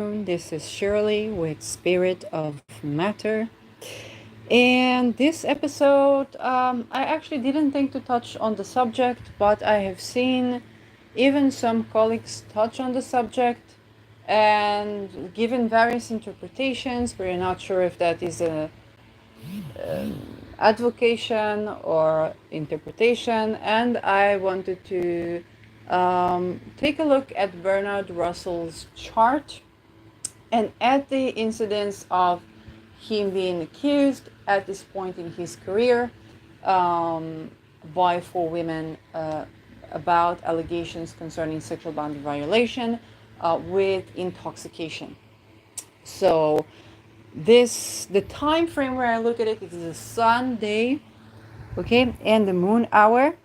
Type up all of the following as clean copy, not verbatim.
This is Shirley with Spirit of Matter. And this episode, I actually didn't think to touch on the subject, but I have seen even some colleagues touch on the subject and given various interpretations. We're not sure if that is a advocation or interpretation, and I wanted to take a look at Bernard Russell's chart and at the incidence of him being accused at this point in his career by four women about allegations concerning sexual boundary violation with intoxication. So the time frame where I look at it is a Sunday, okay, and the moon hour.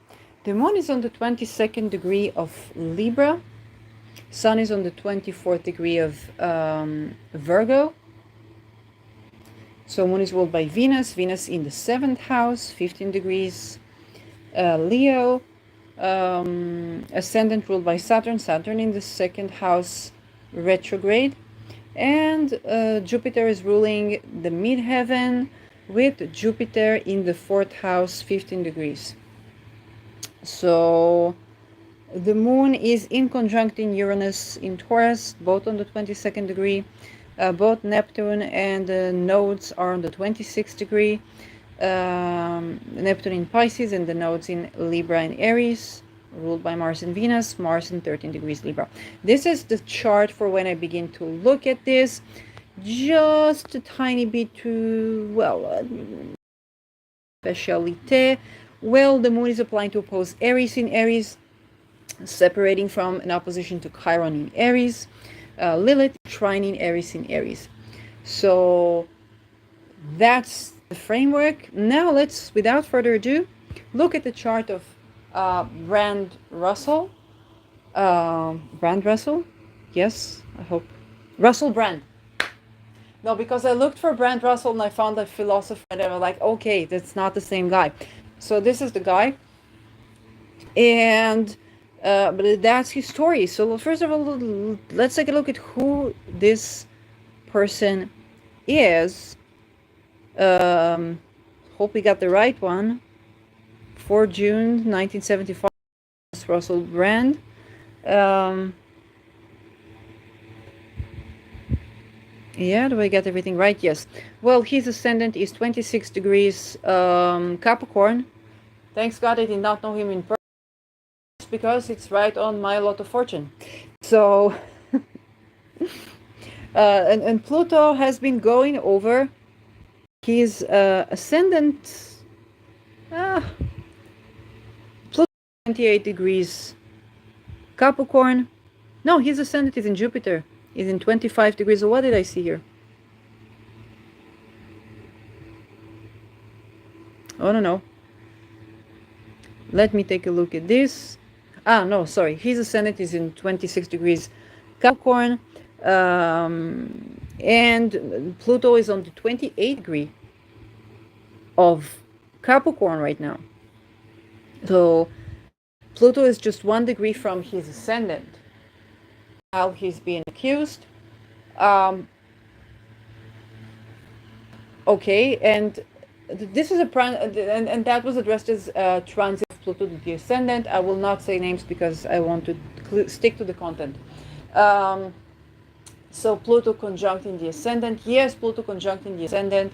The moon is on the 22nd degree of Libra. Sun is on the 24th degree of Virgo. So moon is ruled by Venus. Venus in the 7th house, 15 degrees. Leo. Ascendant ruled by Saturn. Saturn in the 2nd house, retrograde. And Jupiter is ruling the midheaven with Jupiter in the 4th house, 15 degrees. So the moon is in conjuncting Uranus in Taurus, both on the 22nd degree. Both Neptune and the nodes are on the 26th degree. Neptune in Pisces and the nodes in Libra and Aries, ruled by Mars and Venus. Mars in 13 degrees Libra. This is the chart for when I begin to look at this. Just a tiny bit to, specialité. Well, the moon is applying to oppose Aries in Aries, separating from an opposition to Chiron in Aries. Lilith trining Aries in Aries. So that's the framework. Now let's, without further ado, look at the chart of Brand Russell. Brand Russell? Yes, I hope. Russell Brand. No, because I looked for Brand Russell and I found a philosopher and I was like, okay, that's not the same guy. So this is the guy. And but that's his story. So first of all, let's take a look at who this person is. Hope we got the right one. 4 June 1975, Russell Brand. Yeah, do I get everything right? Yes. Well, his ascendant is 26 degrees Capricorn. Thanks God I did not know him in person, because it's right on my lot of fortune. So and Pluto has been going over his ascendant. Pluto 28 degrees Capricorn. No, his ascendant is in Jupiter. Is in 25 degrees. So what did I see here? Oh, no. Let me take a look at this. No, sorry. His ascendant is in 26 degrees Capricorn. And Pluto is on the 28th degree of Capricorn right now. So Pluto is just 1 degree from his ascendant while he's being accused. Okay, and this is and that was addressed as transit of Pluto to the ascendant. I will not say names because I want to stick to the content. So Pluto conjunct in the ascendant. Yes, Pluto conjunct in the ascendant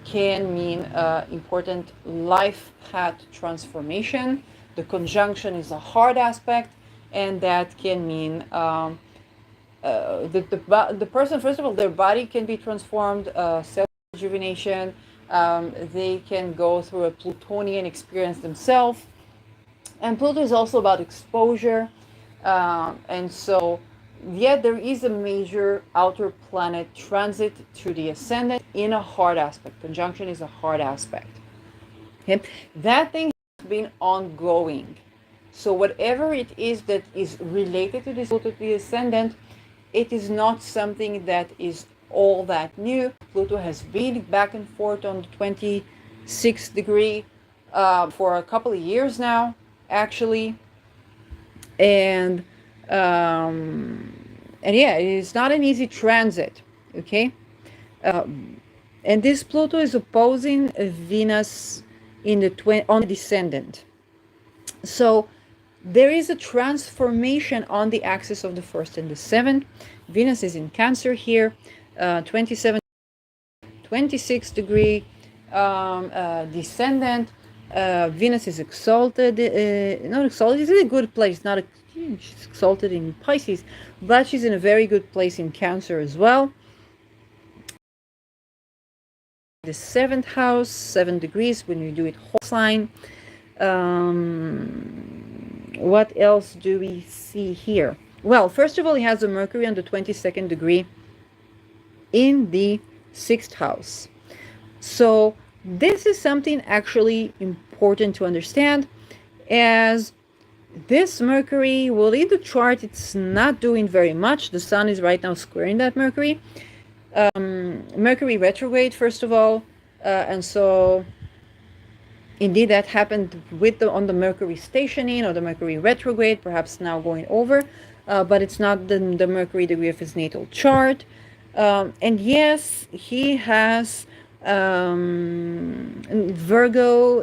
can mean important life path transformation. The conjunction is a hard aspect, and that can mean the person, first of all, their body can be transformed, self-rejuvenation. They can go through a Plutonian experience themselves. And Pluto is also about exposure. And so, yet there is a major outer planet transit to the ascendant in a hard aspect. Conjunction is a hard aspect. Okay? That thing has been ongoing. So whatever it is that is related to this Pluto to the ascendant, it is not something that is all that new. Pluto has been back and forth on the 26th degree for a couple of years now, actually. And And yeah, it's not an easy transit, okay? And this Pluto is opposing Venus in the on the descendant. So there is a transformation on the axis of the first and the seventh. Venus is in Cancer here, 27, 26 degree descendant. Venus is exalted, not exalted, it's in a good place, not a, she's exalted in Pisces, but she's in a very good place in Cancer as well. The seventh house, 7 degrees when you do it whole sign. What else do we see here? Well, first of all, he has a Mercury on the 22nd degree in the 6th house. So this is something actually important to understand, as this Mercury, well, in the chart, it's not doing very much. The Sun is right now squaring that Mercury. Mercury retrograde, first of all, and so indeed that happened with on the Mercury stationing or the Mercury retrograde, perhaps now going over, but it's not the Mercury degree of his natal chart. And yes, he has Virgo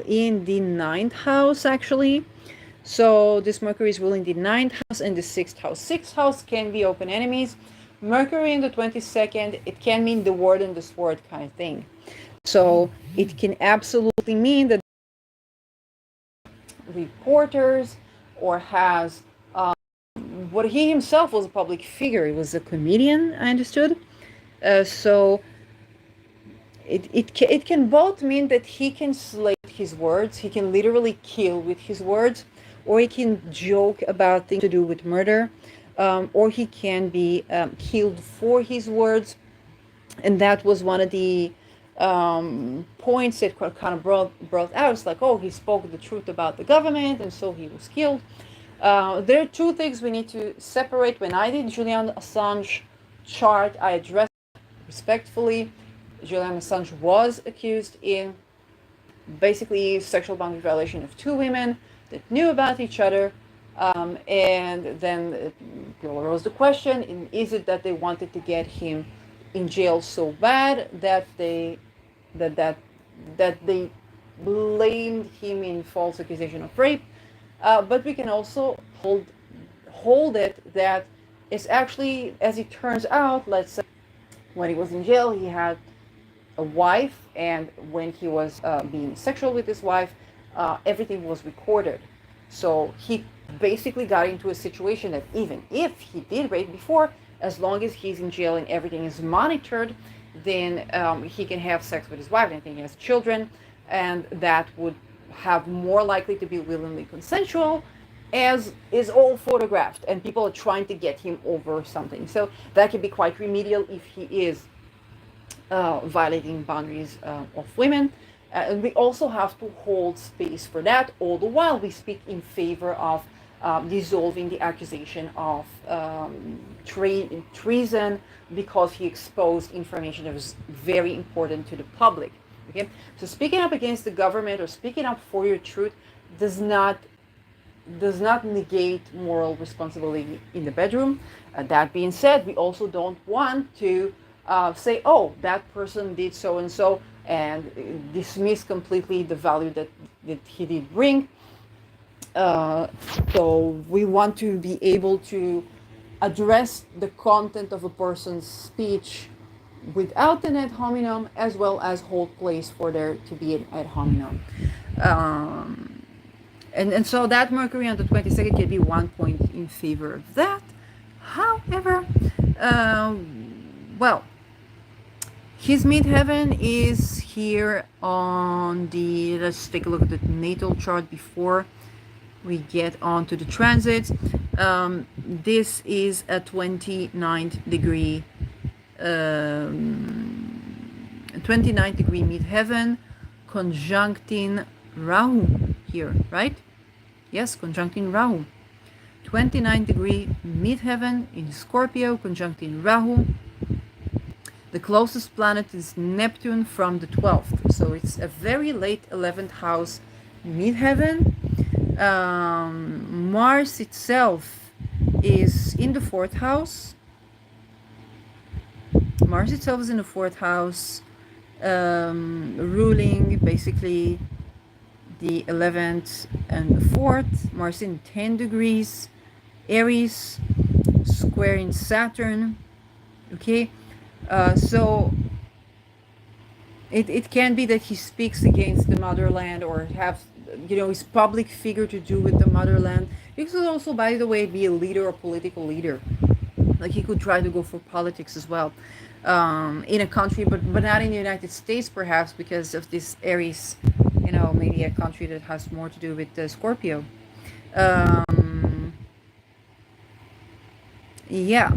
in the 9th house, actually. So this Mercury is ruling the 9th house and the 6th house. 6th house can be open enemies. Mercury in the 22nd, it can mean the word and the sword kind of thing. So it can absolutely mean that reporters or has what he himself was a public figure. He was a comedian, I understood. So it can both mean that he can slay his words, he can literally kill with his words, or he can joke about things to do with murder. Or he can be killed for his words. And that was one of the points that kind of brought out. It's like, oh, he spoke the truth about the government, and so he was killed. There are two things we need to separate. When I did Julian Assange chart, I addressed it respectfully. Julian Assange was accused in basically sexual boundary violation of 2 women that knew about each other. And then people arose the question, is it that they wanted to get him in jail so bad that they blamed him in false accusation of rape? But we can also hold it that it's actually, as it turns out, let's say when he was in jail, he had a wife, and when he was being sexual with his wife, everything was recorded. So he basically got into a situation that even if he did rape before, as long as he's in jail and everything is monitored, then he can have sex with his wife, and I think he has children, and that would have more likely to be willingly consensual, as is all photographed, and people are trying to get him over something. So that can be quite remedial if he is violating boundaries of women. And we also have to hold space for that, all the while we speak in favor of dissolving the accusation of treason, because he exposed information that was very important to the public. Okay, so speaking up against the government or speaking up for your truth does not negate moral responsibility in the bedroom. That being said, we also don't want to say, oh, that person did so and so, and dismiss completely the value that he did bring. So we want to be able to address the content of a person's speech without an ad hominem, as well as hold place for there to be an ad hominem. And so that Mercury on the 22nd can be 1 point in favor of that. However, well, his midheaven is here on the, let's take a look at the natal chart before we get on to the transits. This is a 29th degree 29th degree midheaven conjuncting Rahu here, right? Yes, conjuncting Rahu. 29th degree midheaven in Scorpio conjuncting Rahu. The closest planet is Neptune from the 12th, so it's a very late 11th house midheaven. Mars itself is in the 4th house, Mars itself is in the fourth house, ruling basically the 11th and the 4th. Mars in 10 degrees, Aries, square in Saturn. Okay, so it can be that he speaks against the motherland or have, his public figure to do with the motherland. He could also, by the way, be a leader, a political leader. Like he could try to go for politics as well, in a country, but not in the United States, perhaps because of this Aries. Maybe a country that has more to do with Scorpio. Um, yeah,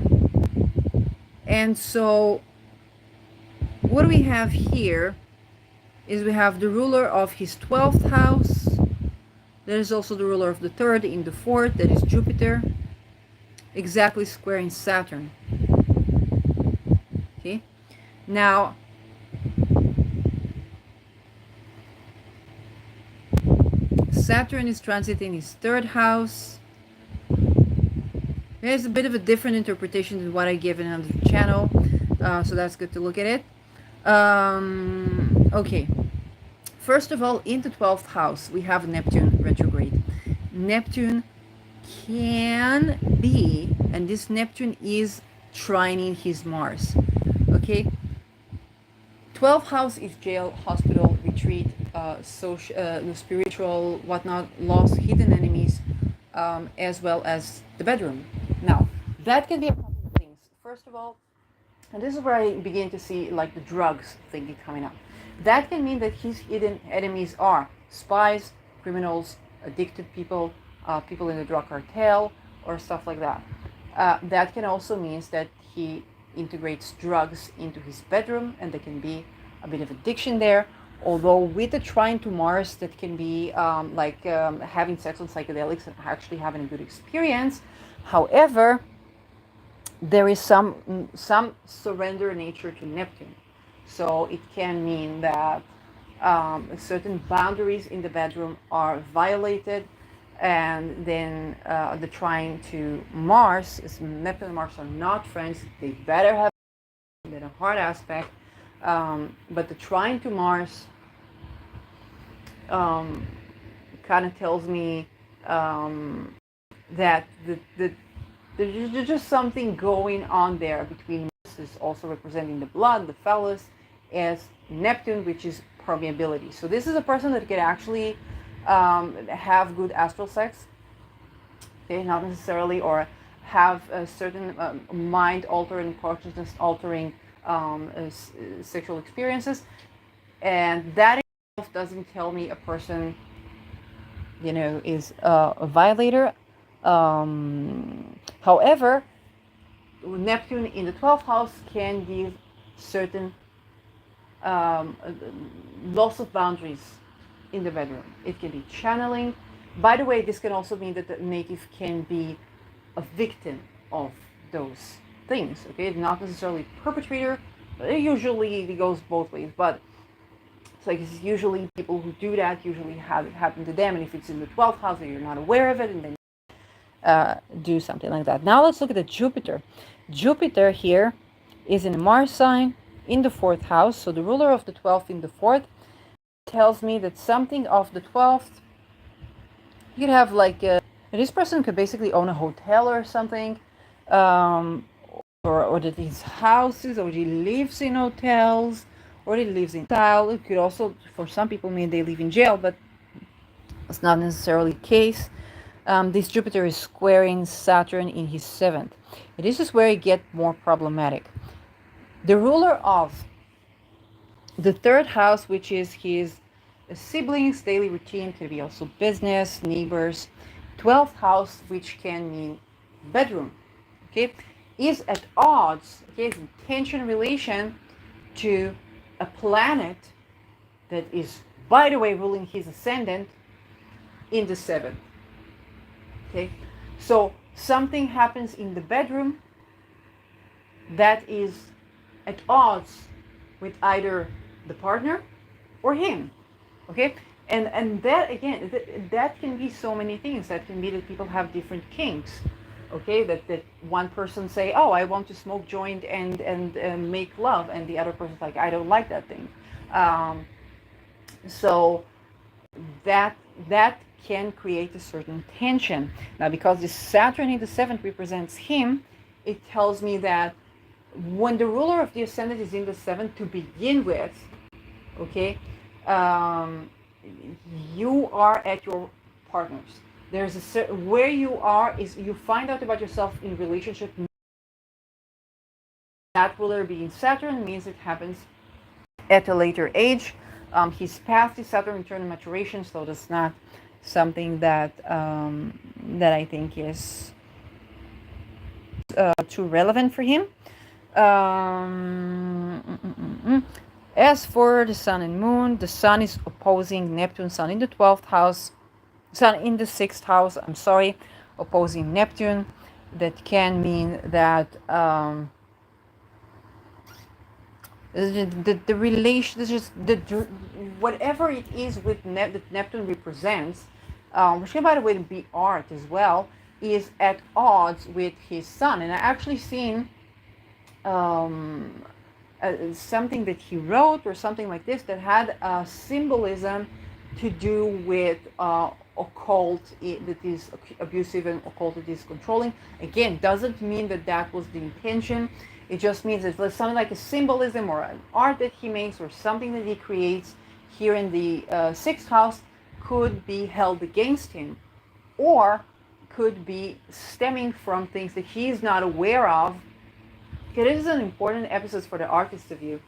and so what we have here is we have the ruler of his 12th house. There is also the ruler of the third in the fourth, that is Jupiter, exactly square in Saturn. Okay, now Saturn is transiting his third house. There's a bit of a different interpretation than what I gave in another channel, so that's good to look at it. Okay, first of all, in the 12th house, we have Neptune retrograde. Neptune can be, and this Neptune is trining his Mars. Okay, 12th house is jail, hospital, retreat, social, spiritual, whatnot, lost, hidden enemies, as well as the bedroom. Now, that can be a couple of things. First of all, and this is where I begin to see like the drugs thinking coming up. That can mean that his hidden enemies are spies, criminals, addicted people, people in the drug cartel, or stuff like that. That can also mean that he integrates drugs into his bedroom, and there can be a bit of addiction there. Although with the trine to Mars, that can be having sex on psychedelics and actually having a good experience. However, there is some surrender nature to Neptune, so it can mean that certain boundaries in the bedroom are violated, and then the trine to Mars is Neptune and Mars are not friends. They better have a hard aspect, but the trine to Mars kind of tells me that there's just something going on there between Mars, is also representing the blood, the phallus, as Neptune, which is permeability. So this is a person that can actually have good astral sex, okay, not necessarily, or have a certain mind-altering, consciousness-altering sexual experiences, and that itself doesn't tell me a person, is a violator. However, Neptune in the 12th house can give certain loss of boundaries in the bedroom. It can be channeling. By the way, this can also mean that the native can be a victim of those things. Okay, not necessarily perpetrator. Usually it goes both ways, but it's like it's usually people who do that usually have it happen to them, and if it's in the 12th house and you're not aware of it, and then do something like that. Now let's look at the Jupiter. Jupiter here is in the Mars sign in the 4th house, so the ruler of the 12th in the 4th tells me that something of the 12th, you could have this person could basically own a hotel or something, or that his houses, or he lives in hotels, or he lives in style. It could also, for some people, mean they live in jail, but it's not necessarily the case. This Jupiter is squaring Saturn in his 7th. And this is where it gets more problematic. The ruler of the 3rd house, which is his siblings, daily routine, could be also business, neighbors. 12th house, which can mean bedroom, okay, is at odds, okay, is in tension relation to a planet that is, by the way, ruling his ascendant in the 7th. Okay, so something happens in the bedroom that is at odds with either the partner or him. Okay, and that again, that can be so many things. That can be that people have different kinks. Okay, that one person say, oh, I want to smoke joint and make love, and the other person's like, I don't like that thing. Um, so that that can create a certain tension. Now, because the Saturn in the seventh represents him, it tells me that when the ruler of the ascendant is in the seventh to begin with, okay, um, you are at your partners. There's a certain where you are is you find out about yourself in relationship. That ruler being Saturn means it happens at a later age. He's past his Saturn return maturation, so that's not something that that I think is too relevant for him. As for the Sun and Moon, the Sun is opposing Neptune, Sun in the 12th house, Sun in the 6th house, I'm sorry, opposing Neptune. That can mean that the relation, this is the whatever it is with that Neptune represents, which can by the way be art as well, is at odds with his Sun. And I actually seen something that he wrote or something like this that had symbolism to do with occult that is abusive and occult that is controlling. Again, doesn't mean that that was the intention. It just means that there's something like a symbolism or an art that he makes or something that he creates here in the sixth house could be held against him, or could be stemming from things that he's not aware of. It is an important episode for the artist of you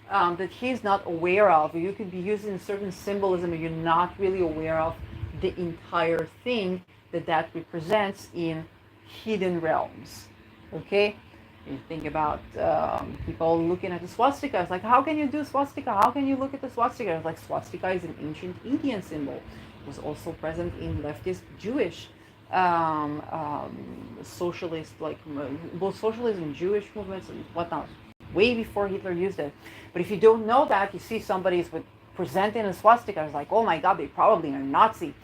that he's not aware of. You could be using a certain symbolism and you're not really aware of the entire thing that that represents in hidden realms. Okay? You think about people looking at the swastika. It's like, how can you do swastika? How can you look at the swastika? It's like, swastika is an ancient Indian symbol. It was also present in leftist Jewish socialist, like both socialist and Jewish movements and whatnot, way before Hitler used it. But if you don't know that, you see somebody's with presenting a swastika, it's like, oh my God, they probably are Nazi.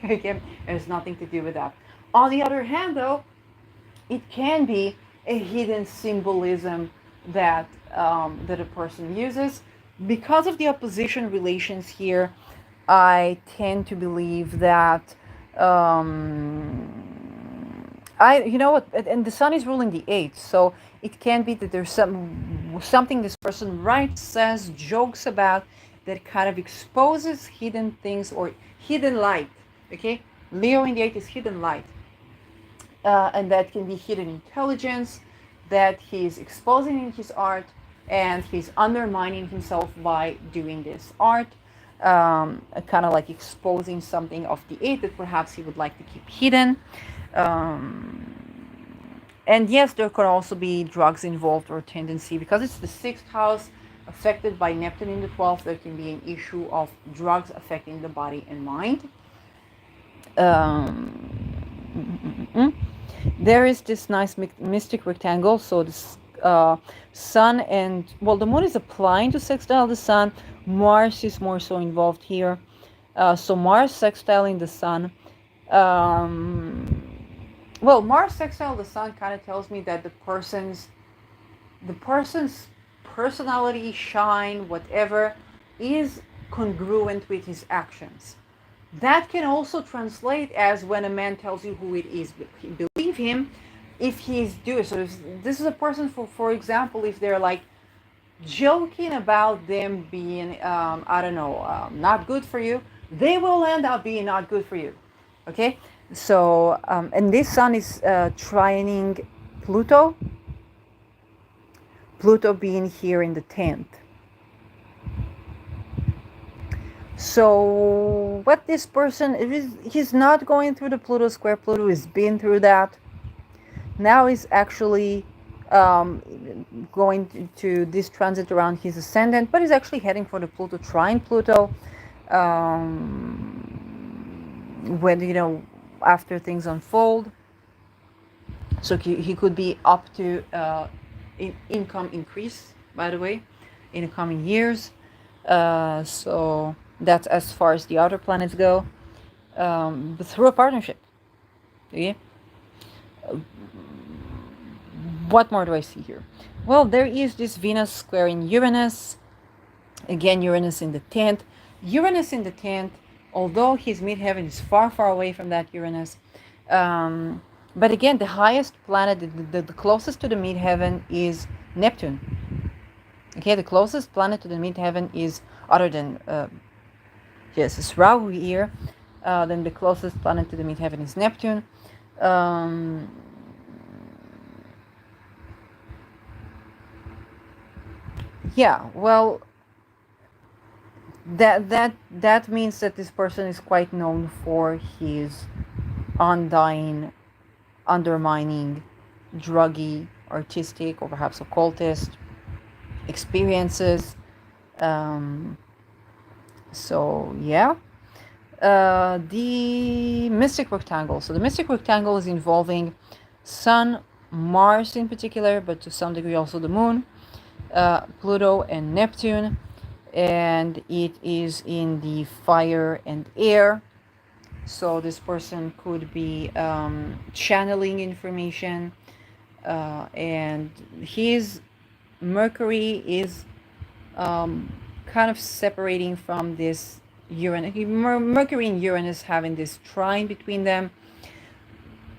Again, it has nothing to do with that. On the other hand, though, it can be a hidden symbolism that that a person uses. Because of the opposition relations here, I tend to believe that you know what, and the Sun is ruling the 8th, so it can be that there's something this person writes, says, jokes about that kind of exposes hidden things or hidden light. Okay, Leo in the 8th is hidden light, and that can be hidden intelligence that he's exposing in his art, and he's undermining himself by doing this art. Kind of like exposing something of the 8th that perhaps he would like to keep hidden. And yes, there could also be drugs involved or tendency, because it's the 6th house affected by Neptune in the 12th. There can be an issue of drugs affecting the body and mind. There is this nice mystic rectangle. So this Sun and, well, the Moon is applying to sextile the Sun. Mars is more so involved here. So Mars sextile in the Sun. Well, Mars sextile the Sun kind of tells me that the person's personality, shine, whatever, is congruent with his actions. That can also translate as when a man tells you who it is, believe him if he's doing. So if this is a person, for example, if they're like joking about them being, I don't know, not good for you, they will end up being not good for you. Okay? So, and this Sun is trining Pluto. Pluto being here in the 10th. So what this person is, he's not going through the Pluto square. Pluto has been through that. Now he's actually going to this transit around his ascendant, but he's actually heading for the Pluto trine Pluto. When, you know, after things unfold. So he could be up to income increase, by the way, in the coming years. So that's as far as the outer planets go, but through a partnership. Okay? What more do I see here? Well, there is this Venus squaring Uranus. Again, Uranus in the 10th. Uranus in the 10th, although his midheaven is far, far away from that Uranus. Um, but again, the highest planet, the closest to the midheaven is Neptune. Okay, the closest planet to the midheaven is, other than, yes, it's Rahu here. Then the closest planet to the midheaven is Neptune. Um, yeah, well, that means that this person is quite known for his undying, undermining, druggy, artistic, or perhaps occultist experiences. Um, so yeah. The mystic rectangle. So the mystic rectangle is involving Sun, Mars in particular, but to some degree also the Moon, Pluto, and Neptune. And it is in the fire and air. So this person could be channeling information, and his Mercury is kind of separating from this Uranus. Mercury and Uranus having this trine between them.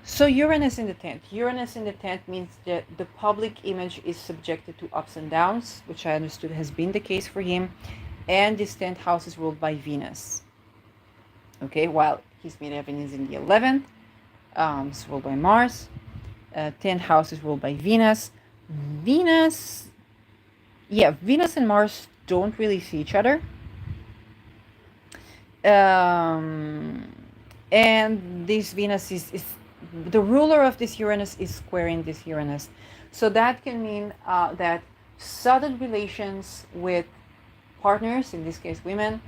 So Uranus in the 10th. Uranus in the 10th means that the public image is subjected to ups and downs, which I understood has been the case for him. And this 10th house is ruled by Venus. Okay, while his midheaven is in the 11th, it's ruled by Mars. 10th house is ruled by Venus. Venus and Mars don't really see each other. And this Venus is the ruler of this Uranus is squaring this Uranus. So that can mean that sudden relations with partners, in this case women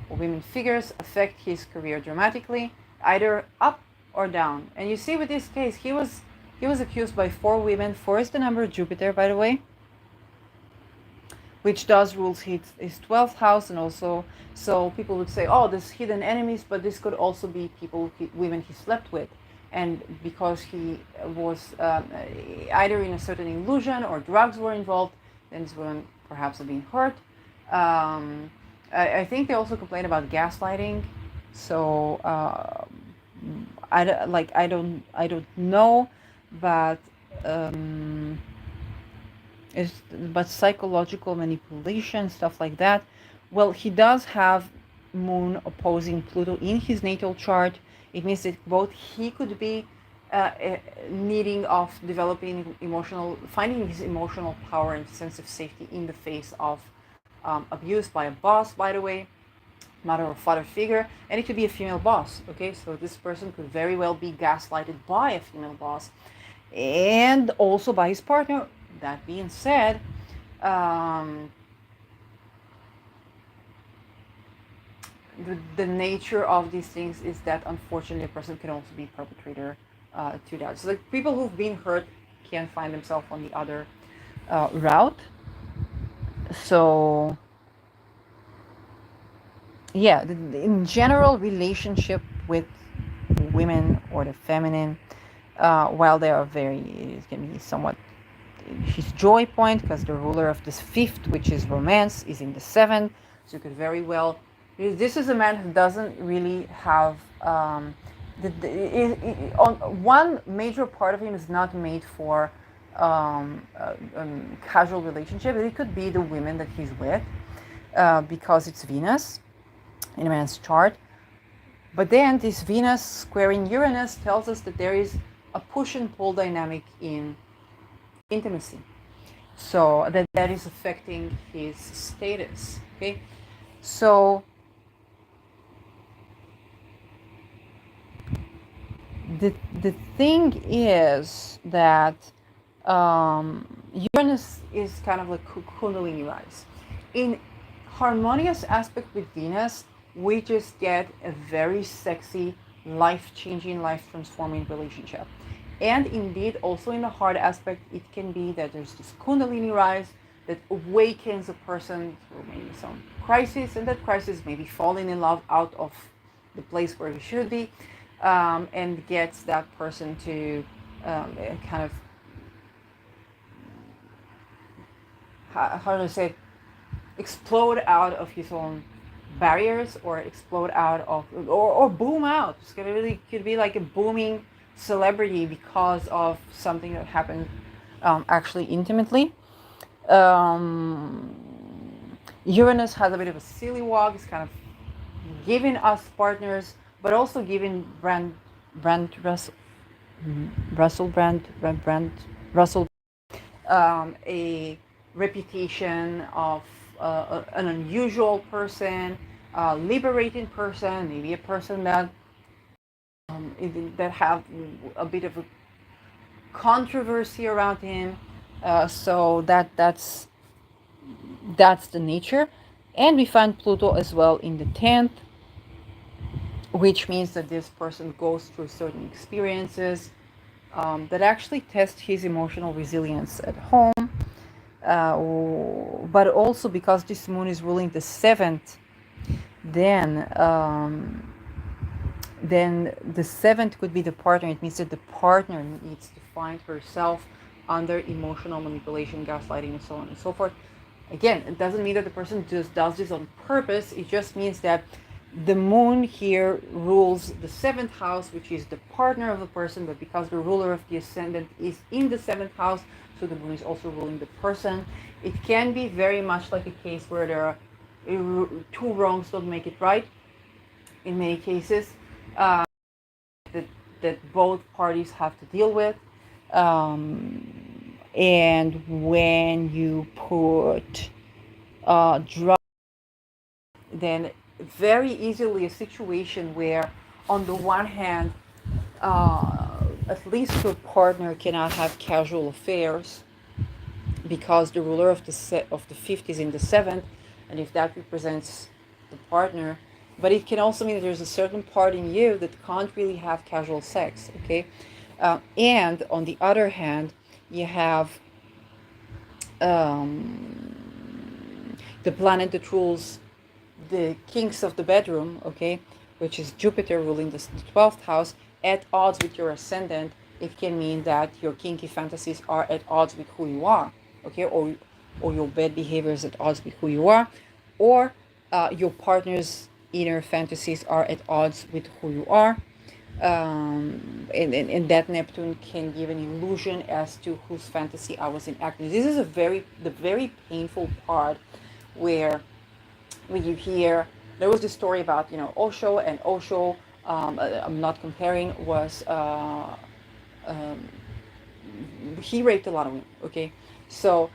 or women figures, affect his career dramatically, either up or down. And you see with this case, he was accused by 4 women. 4 is the number of Jupiter, by the way, which does rules his 12th house. And also, so people would say, oh, there's hidden enemies, but this could also be women he slept with. And because he was either in a certain illusion or drugs were involved, then these women perhaps have been hurt. I think they also complain about gaslighting. So I don't know, but but psychological manipulation, stuff like that. Well, he does have Moon opposing Pluto in his natal chart. It means that both he could be needing of developing finding his emotional power and sense of safety in the face of abuse by a boss, by the way, mother or father figure, and it could be a female boss. Okay, so this person could very well be gaslighted by a female boss and also by his partner. That being said, the nature of these things is that unfortunately a person can also be perpetrator to that. So like people who've been hurt can find themselves on the other route. So yeah, in general, relationship with women or the feminine, while they are it can be somewhat his joy point, because the ruler of this 5th, which is romance, is in the 7th. So you could very well, this is a man who doesn't really have one major part of him is not made for casual relationship. It could be the women that he's with, because it's Venus in a man's chart. But then this Venus squaring Uranus tells us that there is a push and pull dynamic in intimacy. So that is affecting his status. Okay, so the thing is that Uranus is kind of like Kundalini rise. In harmonious aspect with Venus, we just get a very sexy, life-changing, life-transforming relationship. And indeed, also in the hard aspect, it can be that there's this Kundalini rise that awakens a person through maybe some crisis, and that crisis maybe falling in love out of the place where he should be, and gets that person to kind of, how do I say it, explode out of his own barriers, or explode out of, or boom out. It's gonna really could be like a booming celebrity because of something that happened actually intimately. um, Uranus has a bit of a silly walk. It's kind of giving us partners, but also giving Brand Russell, Russell a reputation of an unusual person, a liberating person, maybe a person that that have a bit of a controversy around him. So that's the nature. And we find Pluto as well in the 10th, which means that this person goes through certain experiences that actually test his emotional resilience at home. But also because this moon is ruling the 7th, then the 7th could be the partner. It means that the partner needs to find herself under emotional manipulation, gaslighting, and so on and so forth. Again, it doesn't mean that the person just does this on purpose. It just means that the moon here rules the 7th house, which is the partner of the person, but because the ruler of the ascendant is in the 7th house, so the moon is also ruling the person. It can be very much like a case where there are two wrongs don't make it right in many cases, that, that both parties have to deal with. And when you put drug, then very easily a situation where on the one hand, at least your partner cannot have casual affairs because the ruler of the 5th is in the 7th, and if that represents the partner, but it can also mean that there's a certain part in you that can't really have casual sex, okay? And on the other hand, you have the planet that rules the kinks of the bedroom, okay, which is Jupiter ruling the 12th house, at odds with your ascendant. It can mean that your kinky fantasies are at odds with who you are, okay, or your bad behavior is at odds with who you are, or your partner's inner fantasies are at odds with who you are. And that Neptune can give an illusion as to whose fantasy I was enacting. This is the very painful part where when you hear, there was this story about, Osho, and Osho, I'm not comparing, was he raped a lot of women, okay? So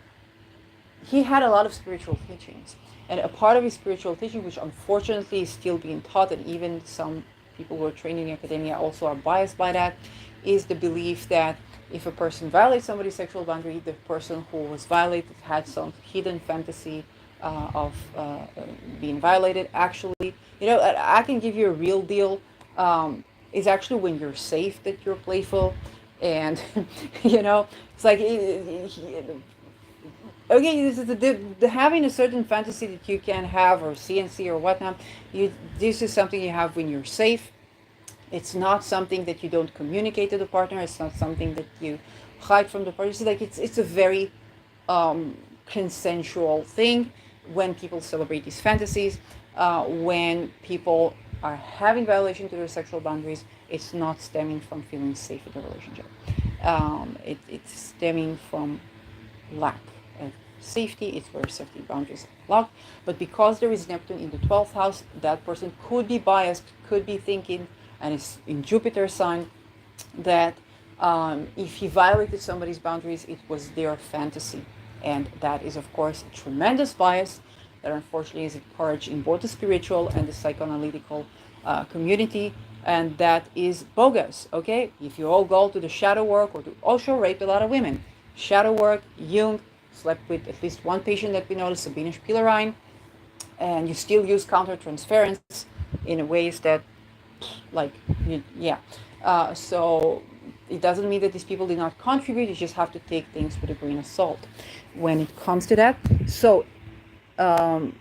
he had a lot of spiritual teachings, and a part of his spiritual teaching, which unfortunately is still being taught, and even some people who are trained in academia also are biased by that, is the belief that if a person violates somebody's sexual boundary, the person who was violated had some hidden fantasy of being violated. Actually, I can give you a real deal. Is actually when you're safe that you're playful, and it's like okay, this is the having a certain fantasy that you can have, or CNC or whatnot. This is something you have when you're safe. It's not something that you don't communicate to the partner. It's not something that you hide from the partner. It's a very consensual thing when people celebrate these fantasies. When people are having violation to their sexual boundaries, it's not stemming from feeling safe in the relationship. It's stemming from lack of safety. It's where safety boundaries are blocked. But because there is Neptune in the 12th house, that person could be biased, could be thinking, and it's in Jupiter's sign, that if he violated somebody's boundaries, it was their fantasy. And that is, of course, a tremendous bias that unfortunately is encouraged in both the spiritual and the psychoanalytical community. And that is bogus, okay? If you all go to the shadow work, or to Osho raped a lot of women. Shadow work, Jung slept with at least one patient that we noticed, Sabine Spielerein, and you still use countertransference in ways that, so it doesn't mean that these people did not contribute. You just have to take things with a grain of salt when it comes to that. So the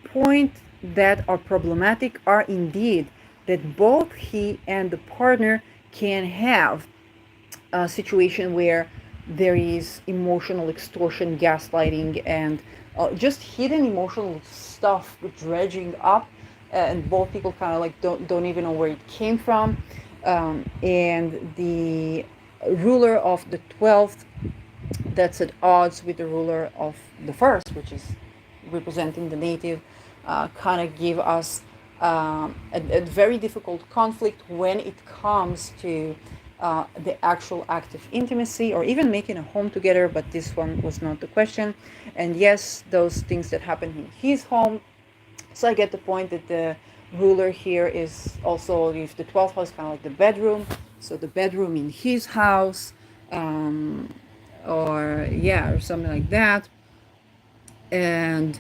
point that are problematic are indeed that both he and the partner can have a situation where there is emotional extortion, gaslighting, and just hidden emotional stuff dredging up, and both people kind of like don't even know where it came from. And the ruler of the 12th, that's at odds with the ruler of the first, which is representing the native, kind of give us a very difficult conflict when it comes to the actual act of intimacy or even making a home together, but this one was not the question. And yes, those things that happen in his home. So I get the point that the ruler here is also, if the 12th house, kind of like the bedroom, so the bedroom in his house, or yeah, or something like that. And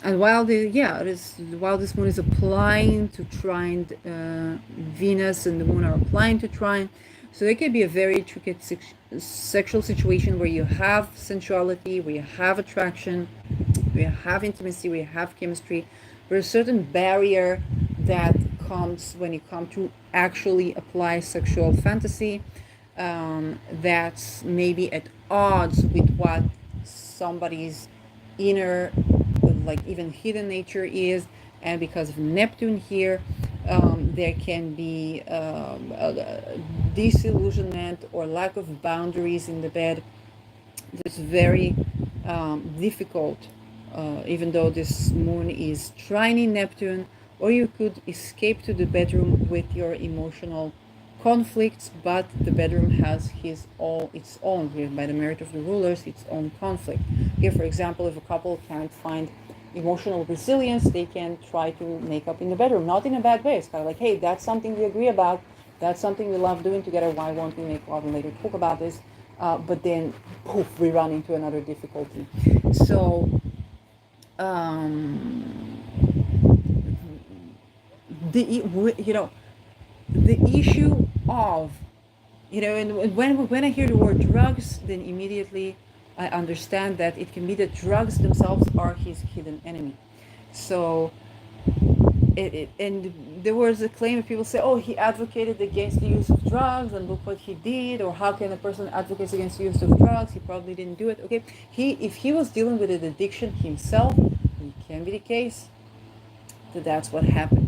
while while this moon is applying to trine, Venus and the moon are applying to trine, so it can be a very tricky sexual situation where you have sensuality, where you have attraction, where you have intimacy, where you have chemistry. There's a certain barrier that comes when you come to actually apply sexual fantasy, that's maybe at odds with what somebody's inner, like even hidden nature is. And because of Neptune here, there can be disillusionment or lack of boundaries in the bed. It's very difficult, even though this moon is trining Neptune. Or you could escape to the bedroom with your emotional conflicts, but the bedroom has its own, here by the merit of the rulers, its own conflict. Here, for example, if a couple can't find emotional resilience, they can try to make up in the bedroom, not in a bad way. It's kind of like, hey, that's something we agree about, that's something we love doing together, why won't we make love and later talk about this? But then poof, we run into another difficulty. So the issue of, and when I hear the word drugs, then immediately I understand that it can be that drugs themselves are his hidden enemy. So and there was a claim, people say, oh, he advocated against the use of drugs and look what he did, or how can a person advocate against the use of drugs, he probably didn't do it. Okay, if he was dealing with an addiction himself, it can be the case that that's what happened.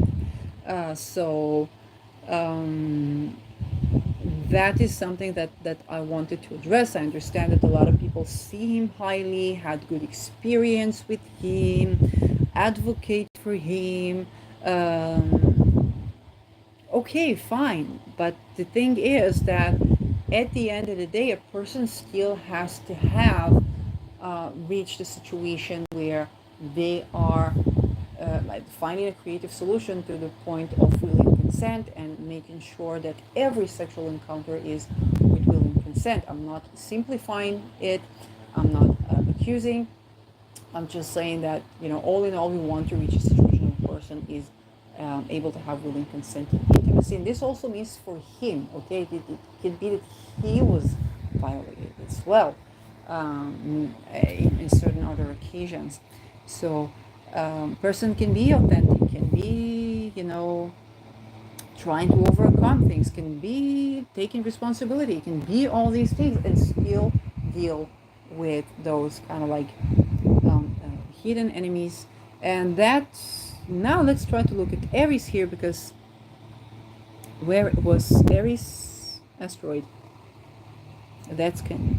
That is something that I wanted to address. I understand that a lot of people see him highly, had good experience with him, advocate for him. Okay, fine. But the thing is that at the end of the day, a person still has to have reached a situation where they are finding a creative solution to the point of willing consent and making sure that every sexual encounter is with willing consent. I'm not simplifying it. I'm not accusing. I'm just saying that, all in all, we want to reach a situation where a person is able to have willing consent and intimacy. And this also means for him, okay? It can be that he was violated as well in certain other occasions. So person can be authentic, can be, trying to overcome things, can be taking responsibility, can be all these things and still deal with those kind of like hidden enemies. And that's, now let's try to look at Aries here, because where it was Aries asteroid, that's can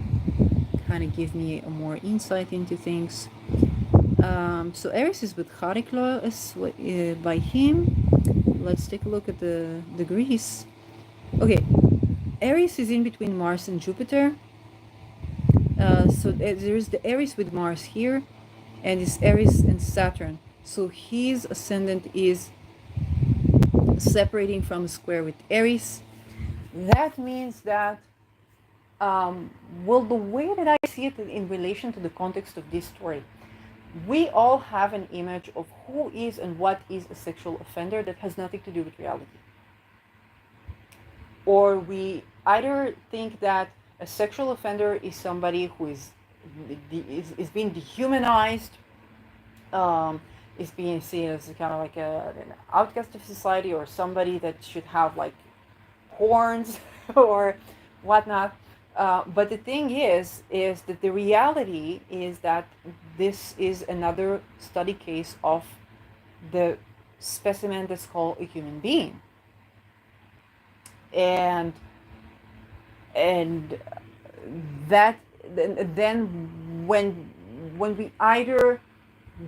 kind of give me a more insight into things. So Aries is with Chariklo by him. Let's take a look at the degrees. Okay, Aries is in between Mars and Jupiter. So there is the Aries with Mars here, and it's Aries and Saturn. So his ascendant is separating from a square with Aries. That means that, well, the way that I see it in relation to the context of this story, we all have an image of who is and what is a sexual offender that has nothing to do with reality. Or we either think that a sexual offender is somebody who is being dehumanized, is being seen as kind of like an outcast of society, or somebody that should have like horns or whatnot. But the thing is that the reality is that this is another study case of the specimen that's called a human being, and and that then when we either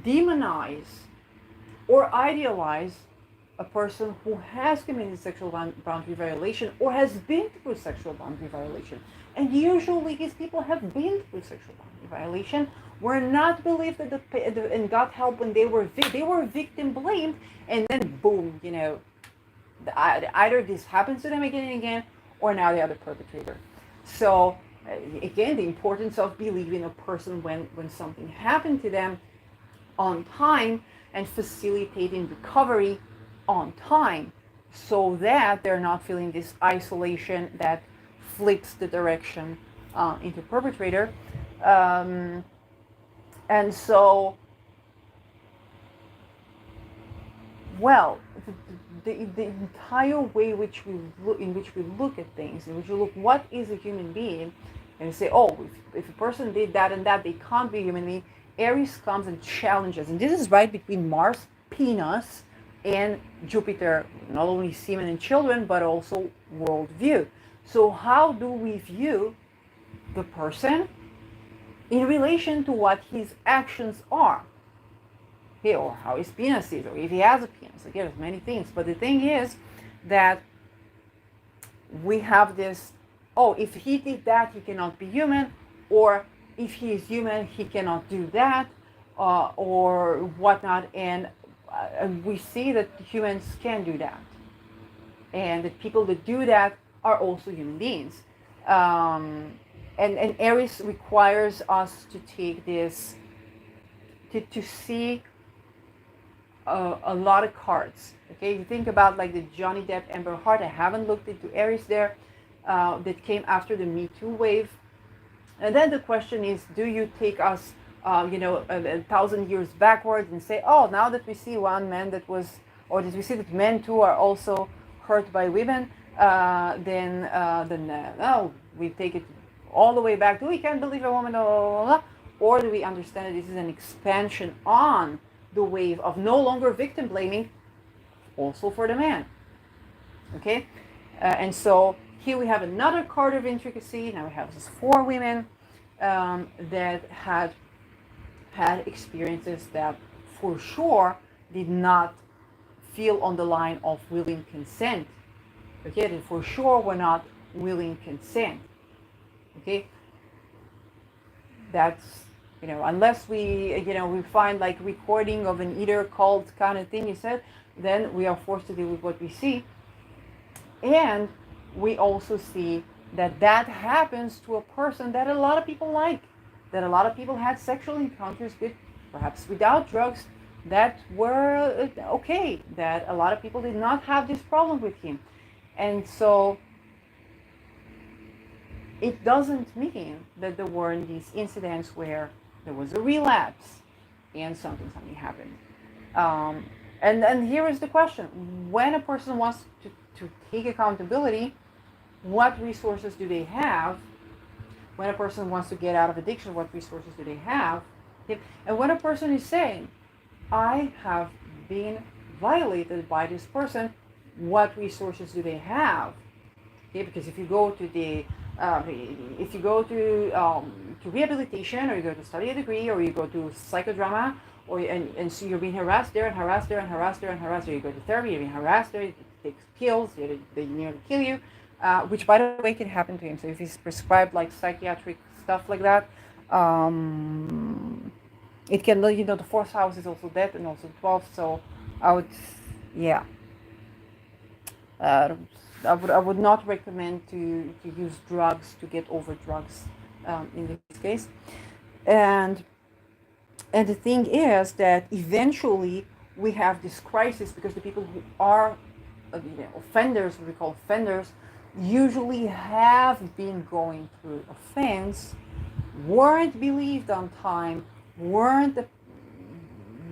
demonize or idealize a person who has committed sexual boundary violation or has been through sexual boundary violation, and usually these people have been through sexual boundary violation, were not believed that and got help when they were victim blamed, and then boom, either this happens to them again and again, or now they are the perpetrator. So again, the importance of believing a person when something happened to them on time, and facilitating recovery on time, so that they're not feeling this isolation that flips the direction into perpetrator. And so, well, the entire way in which we look at things, in which we look what is a human being, and we say, oh, if a person did that and that, they can't be a human being. Aries comes and challenges, and this is right between Mars, penis, and Jupiter, not only semen and children, but also worldview. So how do we view the person in relation to what his actions are? Okay, or how his penis is, or if he has a penis. Again, there's many things. But the thing is that we have this, oh, if he did that, he cannot be human, or if he is human, he cannot do that, or whatnot. And we see that humans can do that, and that people that do that are also human beings. And Aries requires us to take this, to see a lot of cards. Okay, you think about like the Johnny Depp Amber Heard. I haven't looked into Aries there. That came after the Me Too wave. And then the question is, do you take us, a 1,000 years backwards and say, oh, now that we see one man that was, or that we see that men too are also hurt by women, then no, we take it all the way back. Do we can't believe a woman, blah, blah, blah, or do we understand that this is an expansion on the wave of no longer victim blaming, also for the man? Okay, and so here we have another card of intricacy. Now we have these 4 women that had experiences that for sure did not feel on the line of willing consent. Okay, and for sure were not willing consent. Okay, that's, unless we, we find like recording of an either cult kind of thing, you said, then we are forced to deal with what we see. And we also see that happens to a person that a lot of people like, that a lot of people had sexual encounters with, perhaps without drugs, that were okay, that a lot of people did not have this problem with him. And so it doesn't mean that there weren't these incidents where there was a relapse and something happened. And here is the question: when a person wants to take accountability, what resources do they have? When a person wants to get out of addiction, what resources do they have? And when a person is saying, I have been violated by this person, what resources do they have? Okay, because if you go to to rehabilitation, or you go to study a degree, or you go to psychodrama, or and so you're being harassed there and harassed there and harassed there and harassed there. You go to therapy, you're being harassed there. You take pills, they nearly kill you, which by the way can happen to him. So if he's prescribed like psychiatric stuff like that, it can, the 4th house is also death, and also 12th. So I would, yeah. I would not recommend to use drugs to get over drugs in this case. And the thing is that eventually we have this crisis, because the people who are offenders, what we call offenders, usually have been going through offense, weren't believed on time, weren't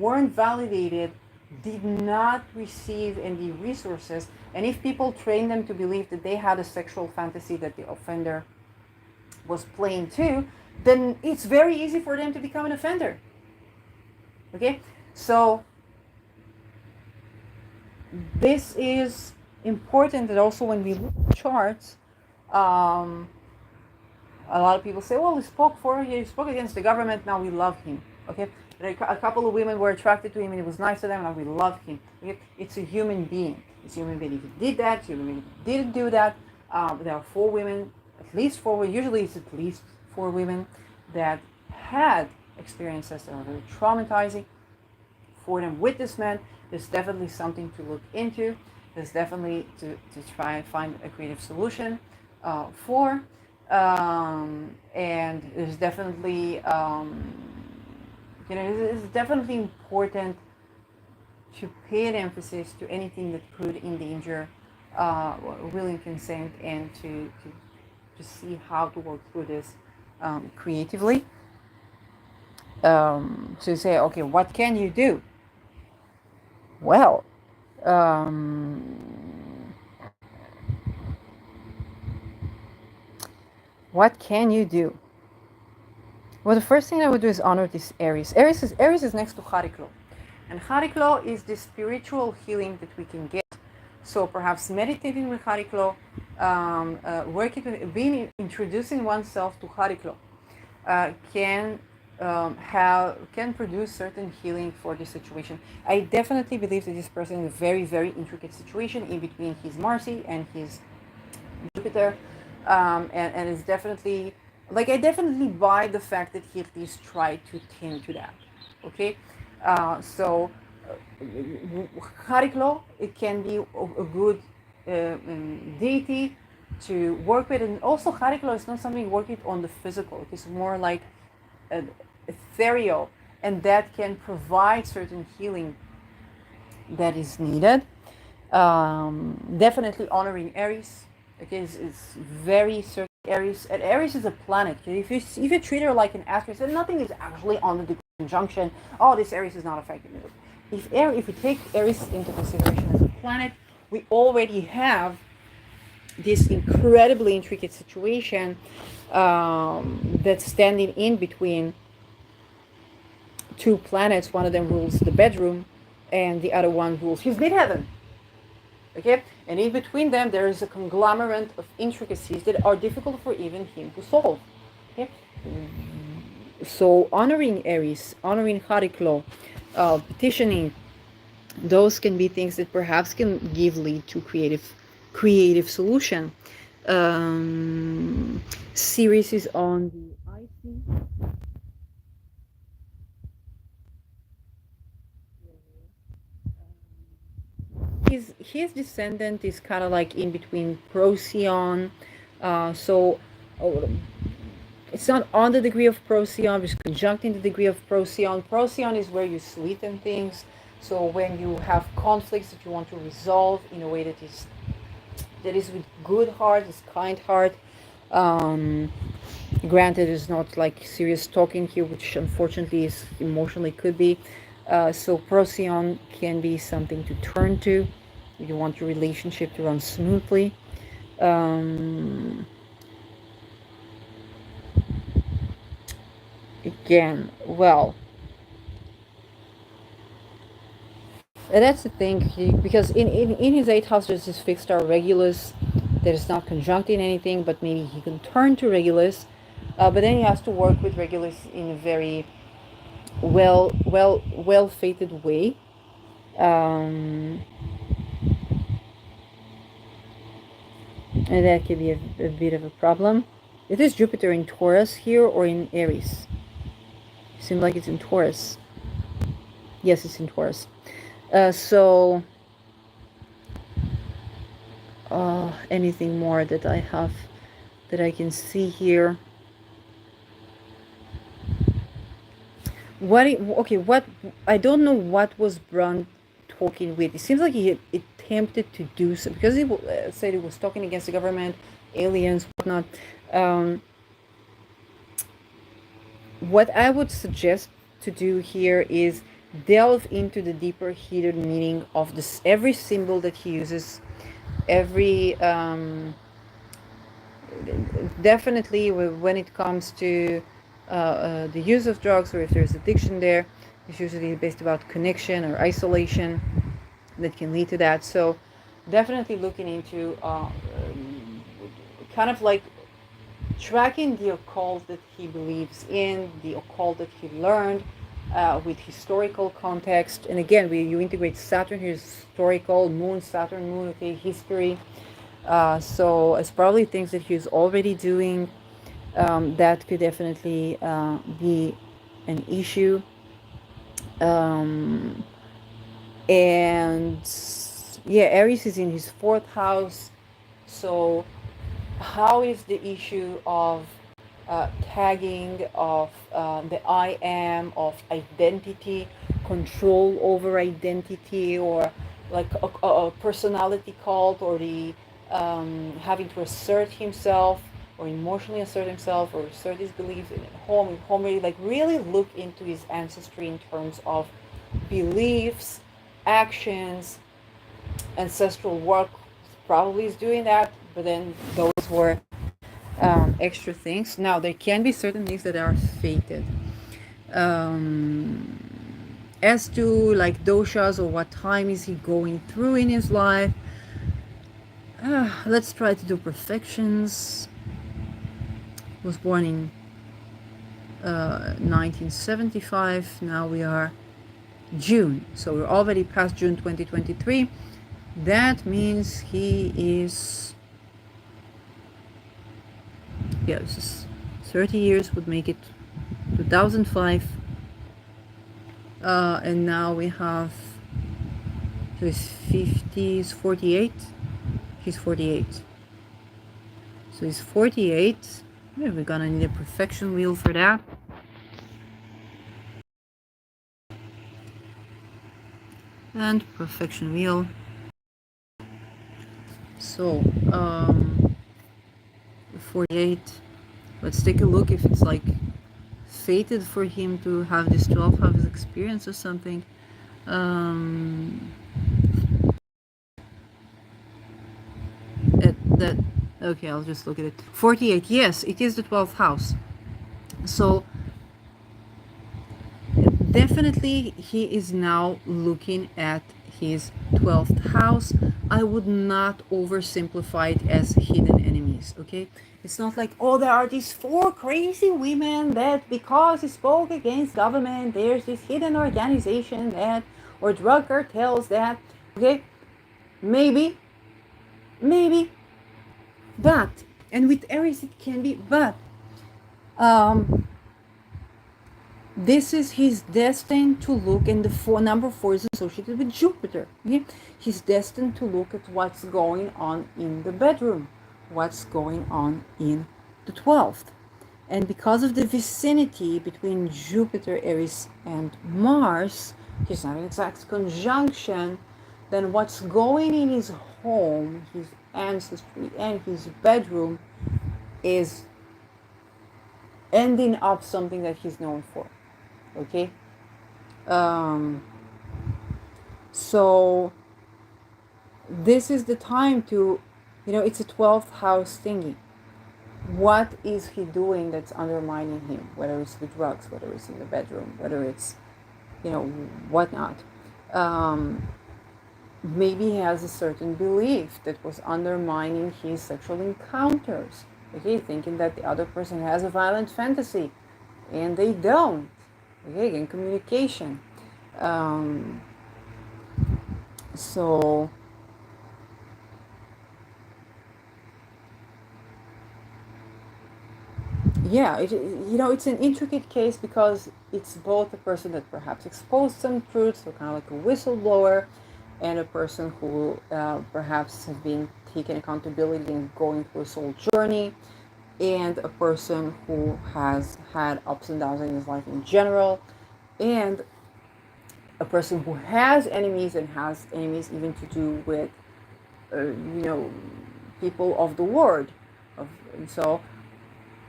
weren't validated, did not receive any resources, and if people train them to believe that they had a sexual fantasy that the offender was playing too, then it's very easy for them to become an offender. Okay, so this is important. That also when we look at charts, a lot of people say, well, he spoke against the government, now we love him. Okay, a couple of women were attracted to him and he was nice to them, now we love him. Okay? It's a human being. It's a human being. If he did that, it's a human being. If he didn't do that, there are 4 women, at least 4, usually it's at least 4 women that had experiences that are very traumatizing for them with this man. There's definitely something to look into. There's definitely to try and find a creative solution for. And there's definitely, it's definitely important to pay an emphasis to anything that could endanger willing consent, and to see how to work through this creatively. To say, okay, what can you do? Well, what can you do? Well, the first thing I would do is honor this Aries. Aries is next to Hariklo. And Hariklo is the spiritual healing that we can get. So perhaps meditating with Hariklo, introducing oneself to Hariklo can produce certain healing for this situation. I definitely believe that this person is in a very, very intricate situation in between his Marcy and his Jupiter, and it's definitely, like, I definitely buy the fact that he at least tried to tend to that. Okay, so Hariklo, it can be a good deity to work with, and also Hariklo is not something you work with on the physical. It's more like ethereal, and that can provide certain healing that is needed. Definitely honoring Aries. Okay, it's very certain. Aries, and Aries is a planet. If you treat her like an asteroid, and nothing is actually on the conjunction, oh, this Aries is not affecting it. If we take Aries into consideration as a planet, we already have this incredibly intricate situation that's standing in between 2 planets. One of them rules the bedroom, and the other one rules his midheaven. Okay, and in between them there is a conglomerate of intricacies that are difficult for even him to solve. Okay, so honoring Aries, honoring Hariklo, petitioning, those can be things that perhaps can lead to creative solution. Series is on the IC. His descendant is kind of like in between Procyon, so it's not on the degree of Procyon, it's conjuncting the degree of Procyon. Procyon is where you sweeten things. So when you have conflicts that you want to resolve in a way that is with good heart, is kind heart. Granted, it's not like serious talking here, which unfortunately is emotionally could be. So Procyon can be something to turn to. You want your relationship to run smoothly. Again, well, and that's the thing, because in his 8th house there's this fixed star Regulus that is not conjuncting anything, but maybe he can turn to Regulus, but then he has to work with Regulus in a very well-fated way. And that could be a bit of a problem. It is Jupiter in Taurus here or in Aries? It seems like it's in Taurus. Yes, it's in Taurus. So anything more that I have that I can see here? What I don't know what was Brun talking with. It seems like he attempted to do so, because he said he was talking against the government, aliens, whatnot. What I would suggest to do here is delve into the deeper hidden meaning of this, every symbol that he uses, every definitely when it comes to the use of drugs, or if there's addiction there, it's usually based about connection or isolation that can lead to that. So definitely looking into kind of like tracking the occult that he believes in, the occult that he learned, with historical context. And again, you integrate Saturn, historical, moon, Saturn, moon, okay, history. So it's probably things that he's already doing, that could definitely be an issue. Um, and yeah, Aries is in his fourth house. So how is the issue of tagging, of the I am, of identity, control over identity, or like a personality cult, or the having to assert himself, or emotionally assert himself, or assert his beliefs in home, really, like really look into his ancestry in terms of beliefs, actions, ancestral work. Probably is doing that, but then those were extra things. Now there can be certain things that are fated. Um, as to like doshas, or what time is he going through in his life, let's try to do perfections. Was born in 1975. Now we are June, so we're already past June 2023. That means he is, yeah, this is 30 years would make it 2005. And now we have, so he's 50s, 48. He's 48. So he's 48. Yeah, we're gonna need a perfection wheel for that. And perfection wheel. So 48. Let's take a look if it's like fated for him to have this 12 house experience or something. That okay, I'll just look at it. 48. Yes, it is the 12th house. So definitely he is now looking at his 12th house. I would not oversimplify it as hidden enemies, okay? It's not like, oh, there are these four crazy women that because he spoke against government, there's this hidden organization that, or drug cartels that, okay? Maybe, but, and with Aries it can be, but this is his destined to look, and the number 4 is associated with Jupiter. Okay? He's destined to look at what's going on in the bedroom, what's going on in the 12th. And because of the vicinity between Jupiter, Aries, and Mars, he's not an exact conjunction, then what's going in his home, his ancestry, and his bedroom is ending up something that he's known for. Okay, so this is the time to, it's a 12th house thingy. What is he doing that's undermining him? Whether it's the drugs, whether it's in the bedroom, whether it's, whatnot. Maybe he has a certain belief that was undermining his sexual encounters. Okay, thinking that the other person has a violent fantasy, and they don't. Okay, again, communication. So yeah, it's an intricate case because it's both a person that perhaps exposed some truths, so kind of like a whistleblower, and a person who perhaps has been taking accountability and going through a soul journey, and a person who has had ups and downs in his life in general, and a person who has enemies and has enemies even to do with, people of the word. And so,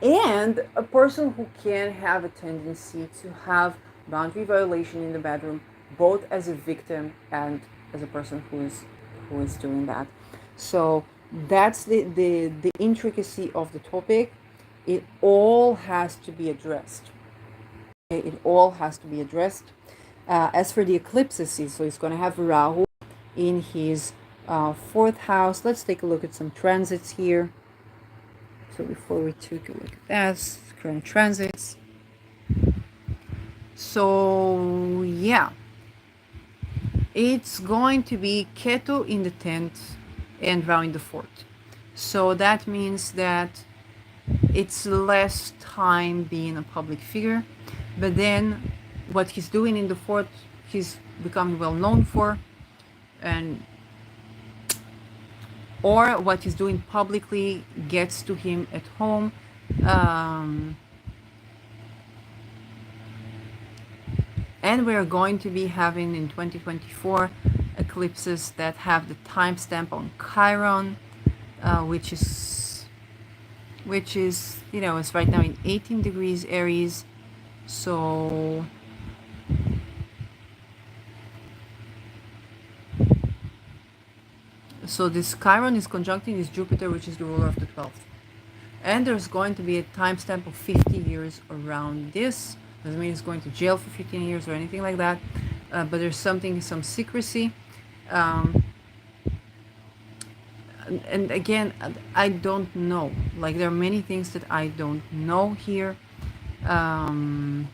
and a person who can have a tendency to have boundary violation in the bedroom, both as a victim and as a person who is doing that. So that's the intricacy of the topic. It all has to be addressed. It all has to be addressed. As for the eclipses, so he's going to have Rahu in his fourth house. Let's take a look at some transits here. So before we take a look at that, current transits. So yeah, it's going to be Ketu in the 10th and Rahu in the 4th. So that means that it's less time being a public figure, but then what he's doing in the 4th, he's becoming well known for, and or what he's doing publicly gets to him at home. And we're going to be having in 2024 eclipses that have the timestamp on Chiron, which is it's right now in 18 degrees Aries. So this Chiron is conjuncting this Jupiter, which is the ruler of the 12th. And there's going to be a timestamp of 50 years around this. Doesn't mean he's going to jail for 15 years or anything like that. But there's some secrecy. And again, I don't know. Like, there are many things that I don't know here. And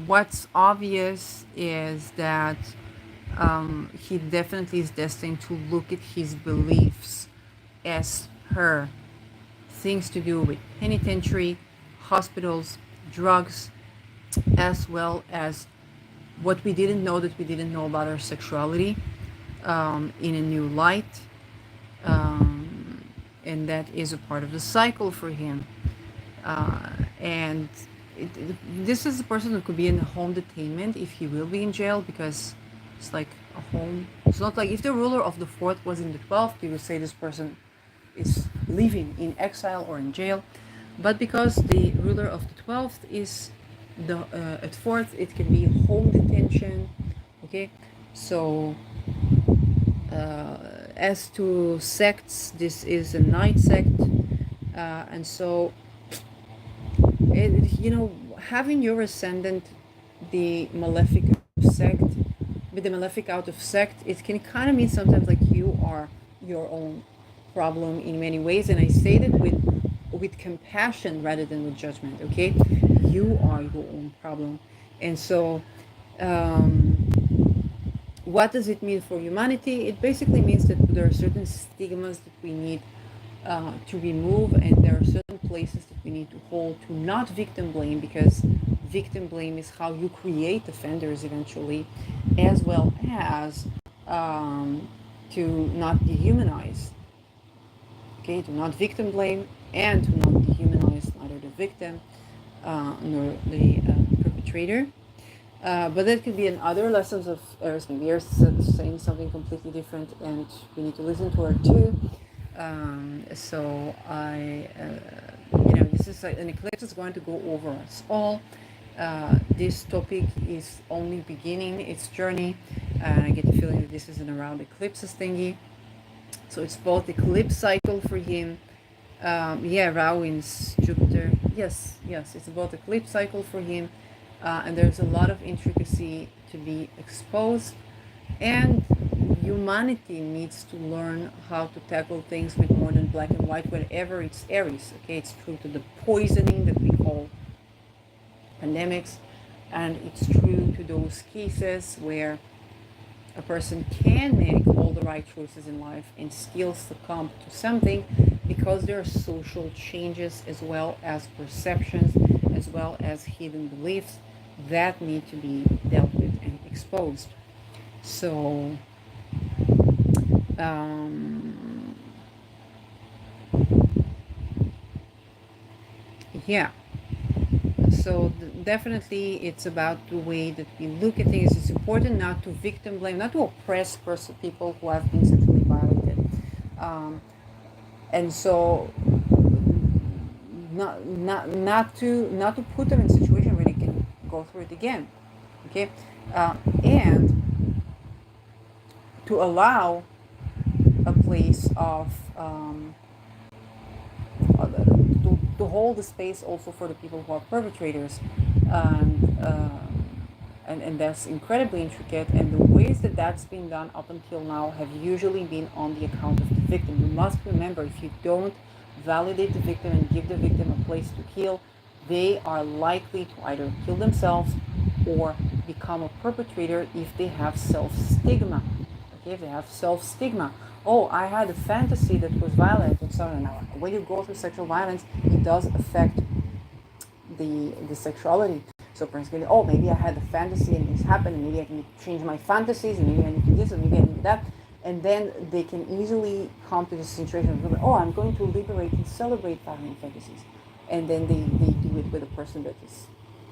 what's obvious is that he definitely is destined to look at his beliefs as per things to do with penitentiary, hospitals, drugs, as well as what we didn't know about our sexuality in a new light. And that is a part of the cycle for him. And this is a person who could be in home detainment if he will be in jail, because it's like a home. It's not like if the ruler of the 4th was in the 12th, you would say this person is living in exile or in jail. But because the ruler of the 12th is at 4th, it can be home detention. Okay, so as to sects, this is a night sect, and so having your ascendant the malefic sect, with the malefic out of sect, it can kind of mean sometimes like you are your own problem in many ways. And I say that with compassion rather than with judgment. Okay, you are your own problem. And so what does it mean for humanity? It basically means that there are certain stigmas that we need to remove, and there are certain places that we need to hold, to not victim blame, because victim blame is how you create offenders eventually, as well as to not dehumanize. Okay, to not victim blame and to not dehumanize neither the victim nor the perpetrator. But that could be in other lessons of Eris. Maybe Eris is saying something completely different, and we need to listen to her too. So this is an eclipse is going to go over us all. This topic is only beginning its journey, and I get the feeling that this is an around eclipses thingy. So it's both eclipse cycle for him. Rahu in Jupiter. Yes, it's both eclipse cycle for him, and there's a lot of intricacy to be exposed, and humanity needs to learn how to tackle things with more than black and white whenever it's Aries. Okay, it's true to the poisoning that we call pandemics, and it's true to those cases where a person can make all the right choices in life and still succumb to something, because there are social changes as well as perceptions, as well as hidden beliefs that need to be dealt with and exposed. So so definitely it's about the way that we look at things. It's important not to victim blame, not to oppress people who have been sexually violated. And so not to put them in a situation where they can go through it again. Okay, and to allow a place of to hold the space also for the people who are perpetrators, and and that's incredibly intricate. And the ways that that's been done up until now have usually been on the account of the victim. You must remember, if you don't validate the victim and give the victim a place to heal, they are likely to either kill themselves or become a perpetrator if they have self-stigma. Okay, if they have self-stigma. Oh, I had a fantasy that was violent, and so on. Now, when you go through sexual violence, it does affect the sexuality. So personally, oh, maybe I had a fantasy and this happened, and maybe I can change my fantasies, and maybe I need to do this, and maybe I need to do that. And then they can easily come to this situation of, oh, I'm going to liberate and celebrate violent fantasies. And then they do it with a person that is,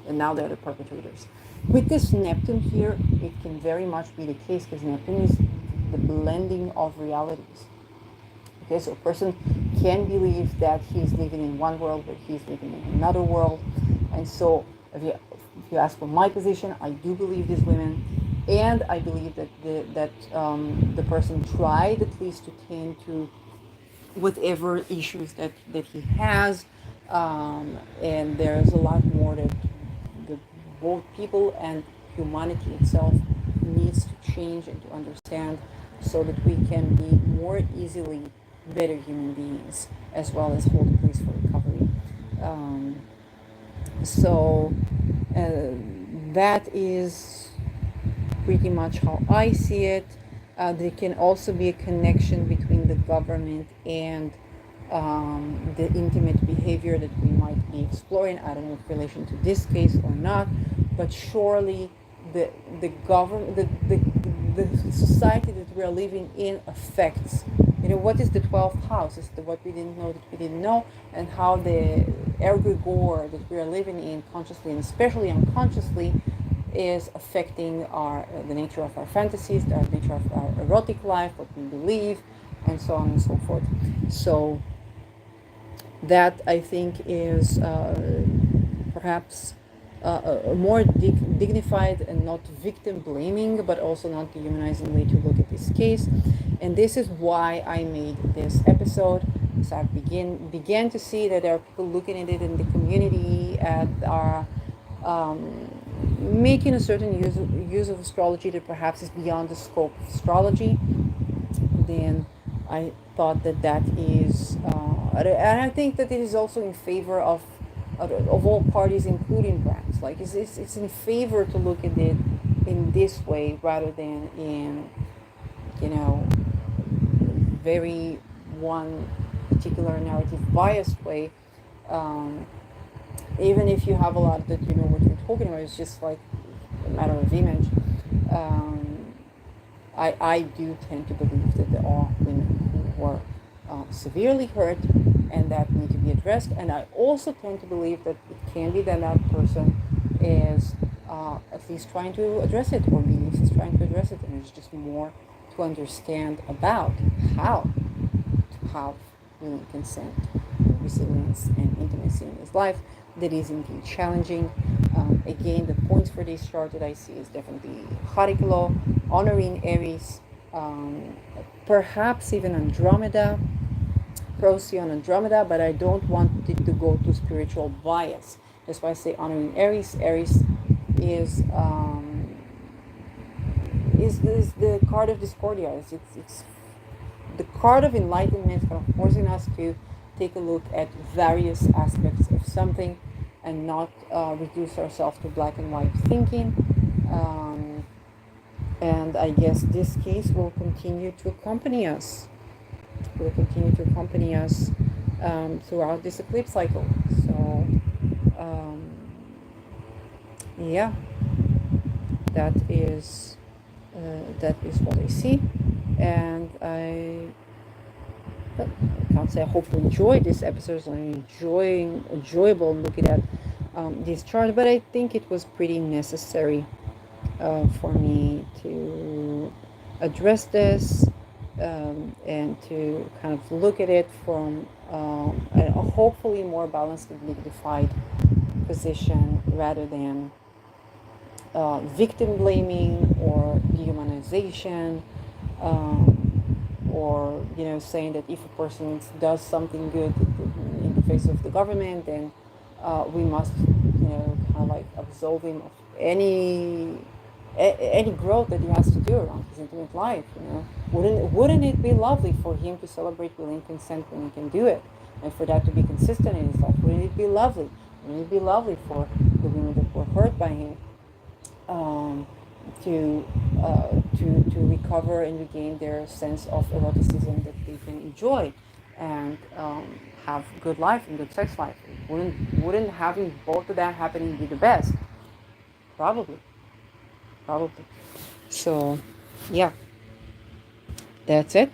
and now they're the perpetrators. With this Neptune here, it can very much be the case, because Neptune is the blending of realities. Okay, so a person can believe that he's living in one world, but he's living in another world. And so if you ask for my position, I do believe these women, and I believe that the person tried at least to tend to whatever issues that he has, and there's a lot more that both people and humanity itself needs to change and to understand, so that we can be more easily better human beings, as well as hold a place for recovery. Um, so that is pretty much how I see it. There can also be a connection between the government and the intimate behavior that we might be exploring. I don't know if relation to this case or not, but surely the government, the society that we are living in affects. What is the 12th house? Is the what we didn't know that we didn't know, and how the egregore that we are living in, consciously and especially unconsciously, is affecting the nature of our fantasies, the nature of our erotic life, what we believe, and so on and so forth. So that, I think, is perhaps a more dignified and not victim blaming, but also not dehumanizing way to look at this case. And this is why I made this episode. So I began to see that there are people looking at it in the community and are making a certain use of astrology that perhaps is beyond the scope of astrology. Then I thought that is, and I think that it is also in favor of all parties, including brands. Like it's in favor to look at it in this way rather than in, very one particular narrative biased way. Even if you have a lot that what you're talking about, it's just like a matter of image. I do tend to believe that there are women who are severely hurt and that need to be addressed. And I also tend to believe that it can be that that person is at least trying to address it, or believes he's trying to address it, and there's just more to understand about how to have willing consent, resilience, and intimacy in his life that is indeed challenging. Again, the points for this chart that I see is definitely Hariklo, honoring Aries, perhaps even Andromeda, Procyon Andromeda, but I don't want it to go to spiritual bias. That's why I say honoring Aries. Aries is the card of Discordia. It's the card of enlightenment, kind of forcing us to take a look at various aspects of something and not reduce ourselves to black and white thinking. And I guess this case will continue to accompany us. Throughout this eclipse cycle. So, yeah, that is what I see, and I can't say I hope you enjoyed this episode. So I'm enjoyable looking at this chart, but I think it was pretty necessary for me to address this. and to kind of look at it from a hopefully more balanced and dignified position rather than victim blaming or dehumanization, or saying that if a person does something good in the face of the government, then we must kind of like absolve him of any growth that he has to do around his intimate life. Wouldn't it be lovely for him to celebrate willing consent when he can do it, and for that to be consistent in his life? Wouldn't it be lovely? Wouldn't it be lovely for the women that were hurt by him um, to recover and regain their sense of eroticism that they can enjoy and have good life and good sex life? Wouldn't having both of that happening be the best? Probably, probably. So, yeah, that's it.